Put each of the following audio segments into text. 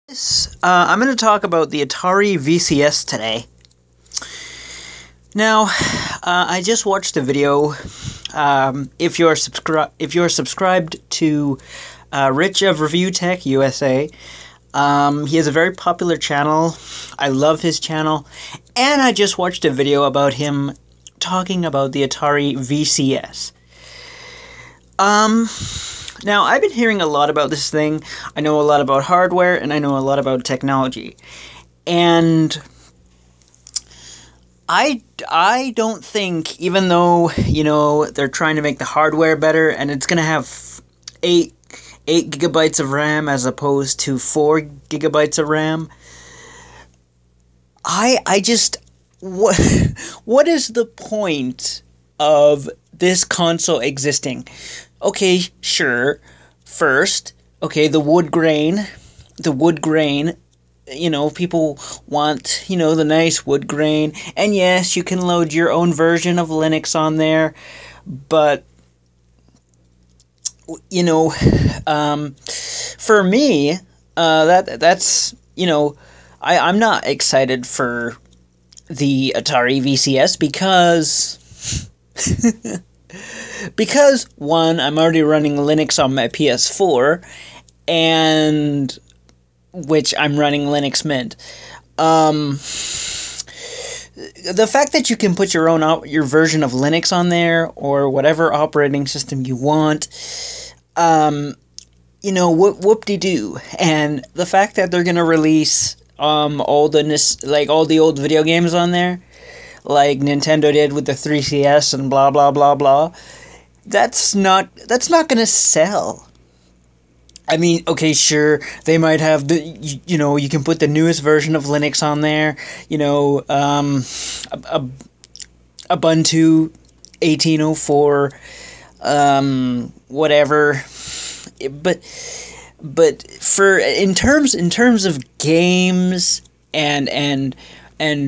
I'm going to talk about the Atari VCS today. Now, I just watched a video. If you're subscribed to Rich of Review Tech USA, he has a very popular channel. I love his channel, and I just watched a video about him talking about the Atari VCS. Now, I've been hearing a lot about this thing. I know a lot about hardware, and I know a lot about technology. And I don't think, even though, they're trying to make the hardware better, and it's going to have 8 gigabytes of RAM as opposed to 4 gigabytes of RAM, what is the point of this console existing? Okay, sure. First, okay, the wood grain, people want, the nice wood grain, and yes, you can load your own version of Linux on there, but, for me, that's, I'm not excited for the Atari VCS because, one, I'm already running Linux on my PS4, and which I'm running Linux Mint. The fact that you can put your version of Linux on there, or whatever operating system you want, whoop-de-doo. And the fact that they're gonna release all the old video games on there, like Nintendo did with the 3CS and blah blah blah blah, that's not gonna sell. I mean, okay, sure, they might have you can put the newest version of Linux on there, Ubuntu 1804, whatever, but in terms of games and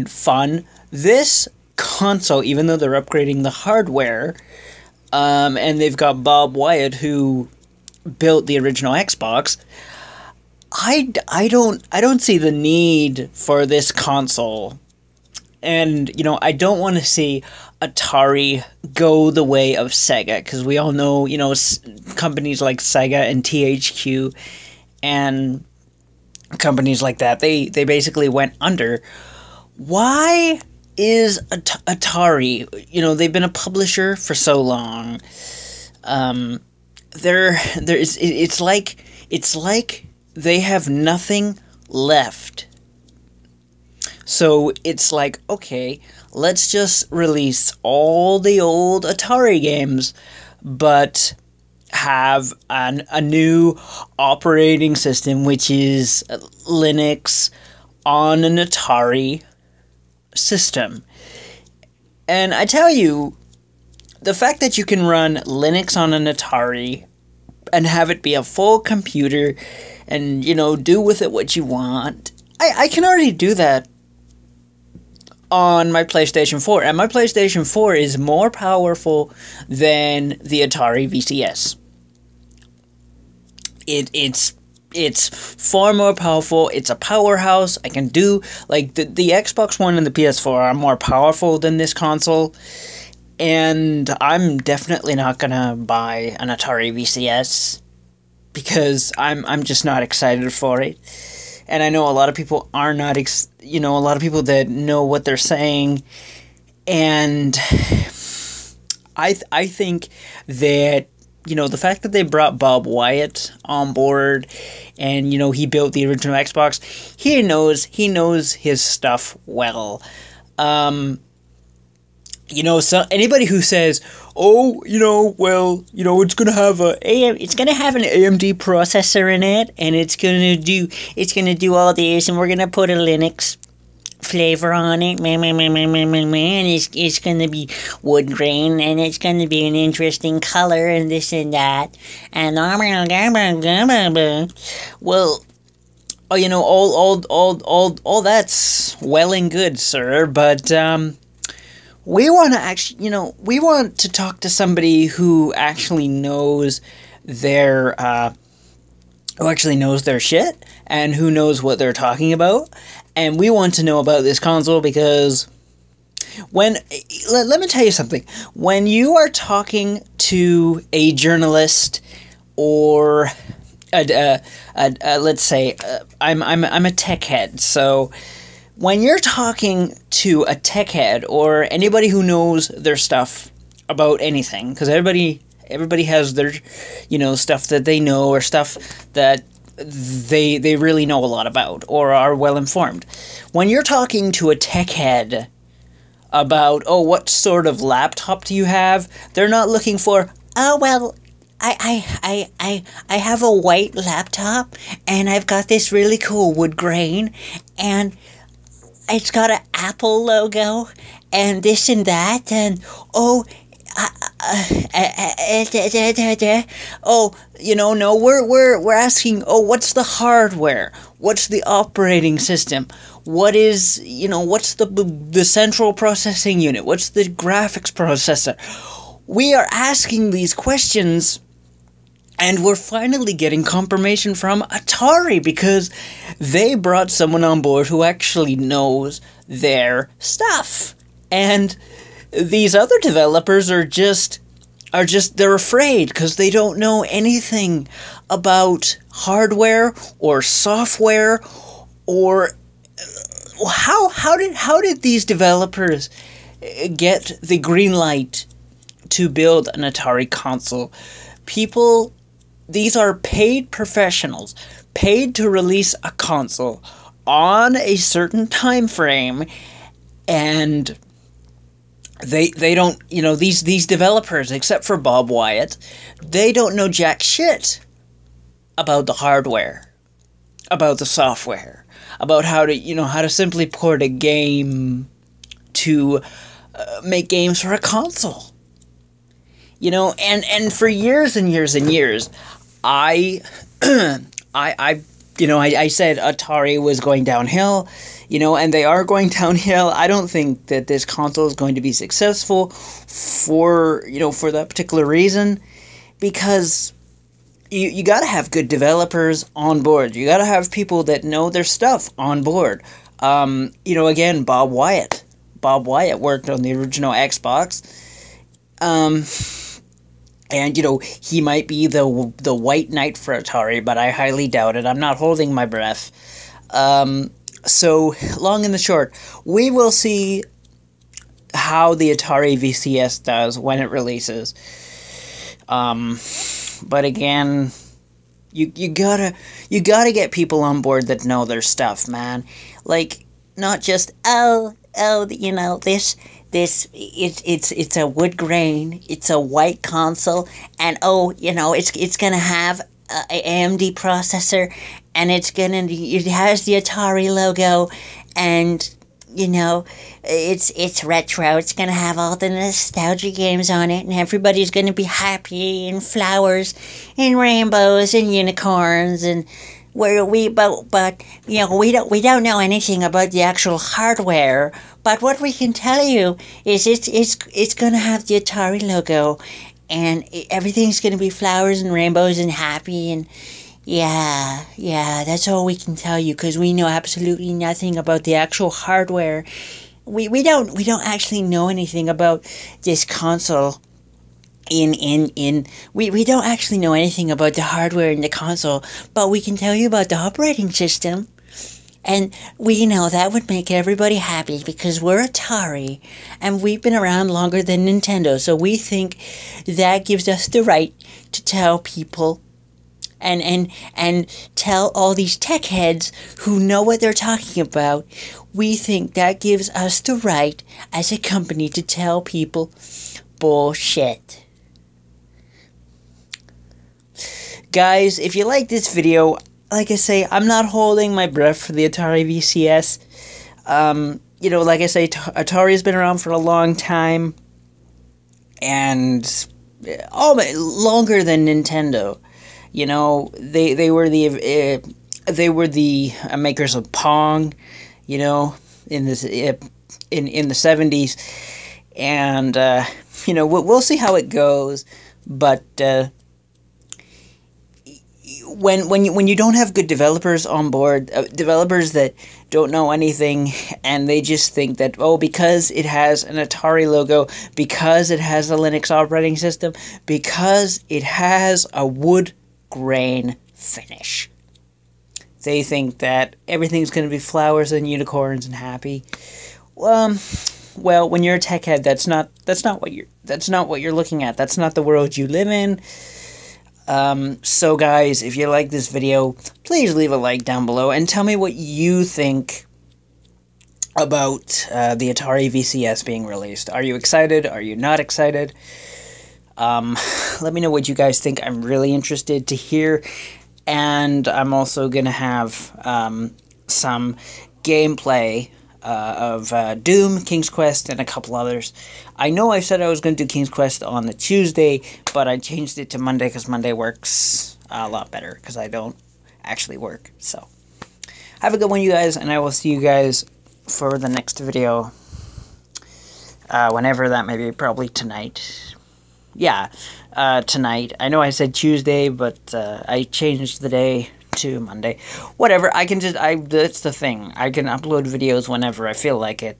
fun, this console, even though they're upgrading the hardware, and they've got Bob Wyatt, who built the original Xbox, I don't see the need for this console. And, I don't want to see Atari go the way of Sega, because we all know, companies like Sega and THQ and companies like that, they basically went under. Why is Atari, they've been a publisher for so long, it's like they have nothing left. So it's like, okay, let's just release all the old Atari games, but have a new operating system, which is Linux on an Atari system. And I tell you, the fact that you can run Linux on an Atari and have it be a full computer and, do with it what you want, I can already do that on my PlayStation 4. And my PlayStation 4 is more powerful than the Atari VCS. It's far more powerful. It's a powerhouse. I can do, like, the Xbox One and the PS4 are more powerful than this console. And I'm definitely not gonna buy an Atari VCS because I'm just not excited for it. And I know a lot of people are not, a lot of people that know what they're saying. And I think that, the fact that they brought Bob Wyatt on board and, he built the original Xbox, he knows his stuff well. So anybody who says, "Oh, it's gonna have an AMD processor in it, and it's gonna do all this, and we're gonna put a Linux flavor on it, and it's gonna be wood grain, and it's gonna be an interesting color, and this and that, and well, all that's well and good, sir, but we want to talk to somebody who actually knows their shit and who knows what they're talking about. And we want to know about this console because let me tell you something. When you are talking to a journalist or let's say I'm a tech head, so when you're talking to a tech head or anybody who knows their stuff about anything, because everybody has their, stuff that they know or stuff that they really know a lot about or are well informed. When you're talking to a tech head about, what sort of laptop do you have, they're not looking for, I have a white laptop and I've got this really cool wood grain and it's got an Apple logo and this and that and no, we're asking, what's the hardware? What's the operating system? What is, what's the central processing unit? What's the graphics processor? We are asking these questions, and we're finally getting confirmation from Atari because they brought someone on board who actually knows their stuff. And these other developers they're afraid because they don't know anything about hardware or software or how did these developers get the green light to build an Atari console? These are paid professionals, paid to release a console on a certain time frame, and they don't, these developers, except for Bob Wyatt, they don't know jack shit about the hardware, about the software, about how to simply port a game to make games for a console. And for years and years and years, I said Atari was going downhill, and they are going downhill. I don't think that this console is going to be successful for that particular reason, because you got to have good developers on board. You got to have people that know their stuff on board. Again, Bob Wyatt worked on the original Xbox. And, he might be the white knight for Atari, but I highly doubt it. I'm not holding my breath. So, long and the short, we will see how the Atari VCS does when it releases. But again, you gotta get people on board that know their stuff, man. Like, not just, it's a wood grain, it's a white console, and it's gonna have a AMD processor, and it has the Atari logo, and it's retro. It's gonna have all the nostalgia games on it, and everybody's gonna be happy, and flowers, and rainbows, and unicorns, and we don't know anything about the actual hardware. But what we can tell you is it's gonna have the Atari logo, and everything's gonna be flowers and rainbows and happy, and yeah, that's all we can tell you, because we know absolutely nothing about the actual hardware. We don't actually know anything about this console. We don't actually know anything about the hardware in the console, but we can tell you about the operating system. And we know that would make everybody happy, because we're Atari and we've been around longer than Nintendo, so we think that gives us the right to tell people and tell all these tech heads who know what they're talking about. We think that gives us the right as a company to tell people bullshit. Guys, if you like this video, like I say, I'm not holding my breath for the Atari VCS. Like I say, Atari's been around for a long time, and longer than Nintendo. They were the makers of Pong, in the 70s, and we'll see how it goes, but when you don't have good developers on board, developers that don't know anything, and they just think that, oh, because it has an Atari logo, because it has a Linux operating system, because it has a wood grain finish, they think that everything's going to be flowers and unicorns and happy. Well, when you're a tech head, that's not what you're looking at. That's not the world you live in. So guys, if you like this video, please leave a like down below and tell me what you think about the Atari VCS being released. Are you excited? Are you not excited? Let me know what you guys think. I'm really interested to hear. And I'm also going to have some gameplay of Doom, King's Quest, and a couple others. I know I said I was going to do King's Quest on the Tuesday, but I changed it to Monday because Monday works a lot better because I don't actually work. So, have a good one, you guys, and I will see you guys for the next video. Whenever that may be, probably tonight. Yeah, tonight. I know I said Tuesday, but I changed the day to Monday. Whatever, that's the thing. I can upload videos whenever I feel like it.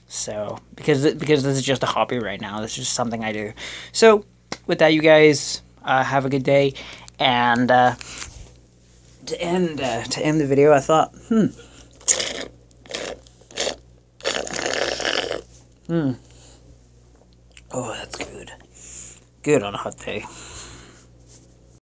So, because this is just a hobby right now. This is just something I do. So, with that, you guys, have a good day. And, to end the video, I thought, Oh, that's good. Good on a hot day.